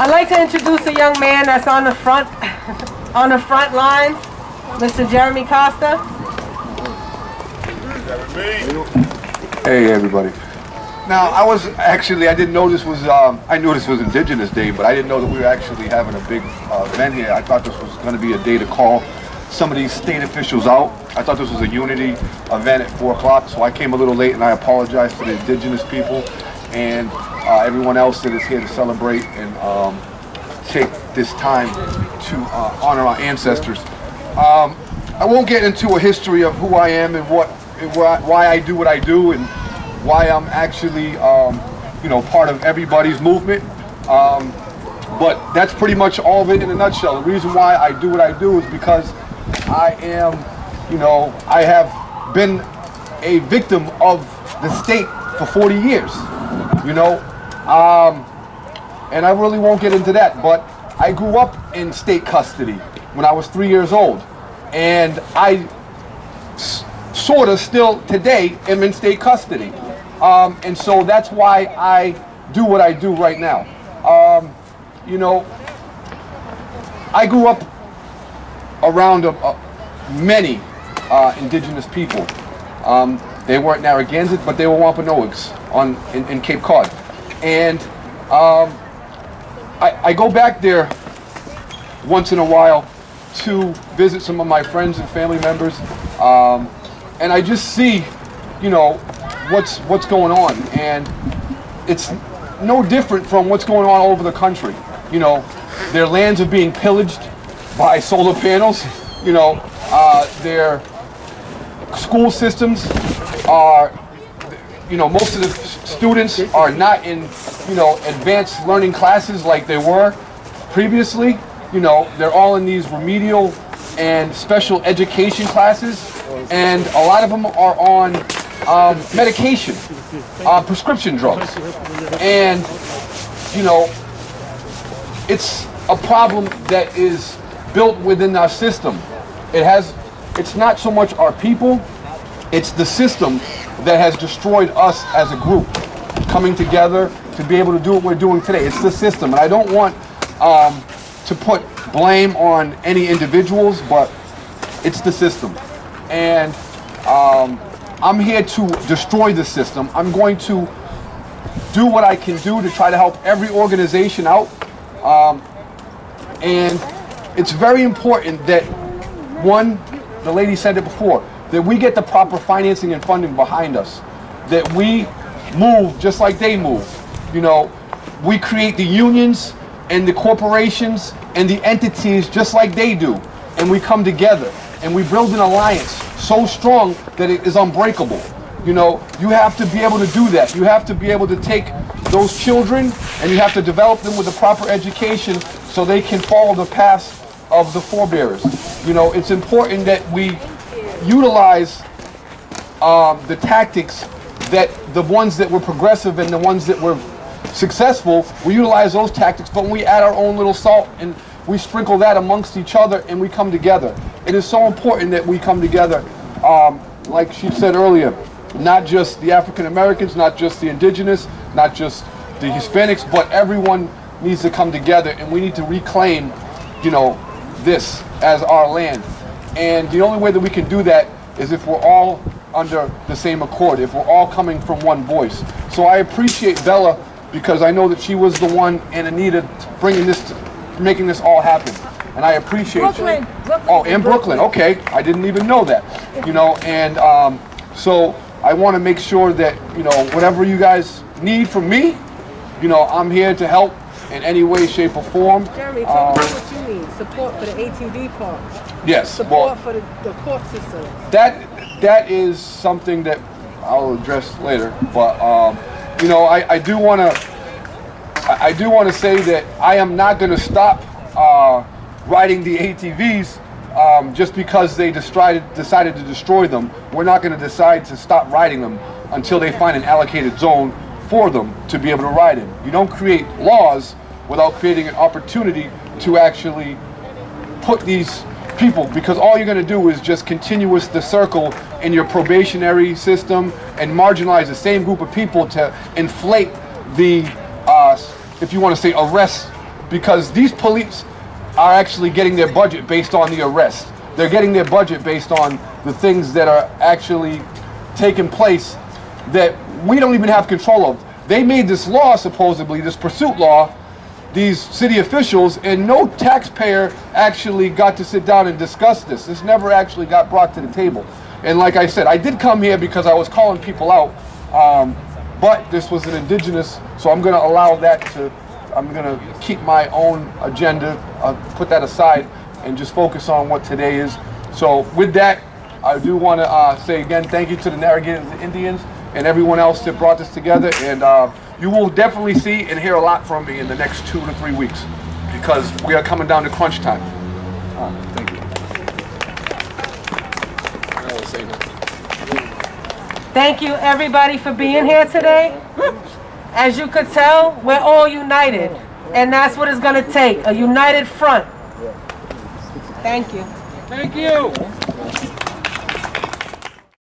I'd like to introduce a young man that's on the front lines, Mr. Jeremy Costa. Hey everybody. Now I didn't know this was, I knew this was Indigenous Day, but I didn't know that we were actually having a big event here. I thought this was going to be a day to call some of these state officials out. I thought this was a unity event at 4 o'clock, so I came a little late, and I apologize to the Indigenous people and everyone else that is here to celebrate and take this time to honor our ancestors. I won't get into a history of who I am and why I do what I do and why I'm actually part of everybody's movement. But that's pretty much all of it in a nutshell. The reason why I do what I do is because I am, I have been a victim of the state for 40 years, and I really won't get into that, but I grew up in state custody when I was 3 years old, and I sort of still today am in state custody, and so that's why I do what I do right now. I grew up around many Indigenous people. They weren't Narragansett, but they were Wampanoags in Cape Cod. And I go back there once in a while to visit some of my friends and family members, and I just see, what's going on, and it's no different from what's going on all over the country. Their lands are being pillaged by solar panels. Their school systems are, most of the students are not in, advanced learning classes like they were previously. They're all in these remedial and special education classes, and a lot of them are on medication, prescription drugs, and it's a problem that is built within our system. It's not so much our people, it's the system that has destroyed us as a group, coming together to be able to do what we're doing today. It's the system, and I don't want to put blame on any individuals, but it's the system. And I'm here to destroy the system. I'm going to do what I can do to try to help every organization out. And it's very important that, one, the lady said it before, that we get the proper financing and funding behind us, that we move just like they move. We create the unions and the corporations and the entities just like they do, and we come together and we build an alliance so strong that it is unbreakable. You have to be able to do that. You have to be able to take those children and you have to develop them with the proper education so they can follow the paths of the forebears. It's important that we utilize the tactics that the ones that were progressive and the ones that were successful, we utilize those tactics, but we add our own little salt and we sprinkle that amongst each other and we come together. It is so important that we come together, like she said earlier, not just the African Americans, not just the Indigenous, not just the Hispanics, but everyone needs to come together, and we need to reclaim, this as our land. And the only way that we can do that is if we're all under the same accord, if we're all coming from one voice. So I appreciate Bella, because I know that she was the one, and Anita, making this all happen. And I appreciate Brooklyn. Oh, in Brooklyn. Okay, I didn't even know that. And so I want to make sure that whatever you guys need from me, I'm here to help in any way, shape, or form. Jeremy, talk about what you need. Support for the ATV parks. Yes. Support for the court system. That is something that I'll address later. But I do want to say that I am not going to stop riding the ATVs just because they decided to destroy them. We're not going to decide to stop riding them until they find an allocated zone for them to be able to ride in. You don't create laws without creating an opportunity to actually put these people, because all you're going to do is just continuous the circle in your probationary system and marginalize the same group of people to inflate the, if you want to say, arrest because these police are actually getting their budget based on the arrest. They're getting their budget based on the things that are actually taking place that we don't even have control of. They made this law, supposedly, this pursuit law, these city officials, and no taxpayer actually got to sit down and discuss this. This never actually got brought to the table. And like I said, I did come here because I was calling people out, but this was an indigenous, so I'm going to allow that to, I'm going to keep my own agenda, put that aside, and just focus on what today is. So with that, I do want to say again, thank you to the Narragansett Indians and everyone else that brought this together. And you will definitely see and hear a lot from me in the next 2 to 3 weeks, because we are coming down to crunch time. Thank you. Thank you, everybody, for being here today. As you could tell, we're all united, and that's what it's going to take, a united front. Thank you. Thank you.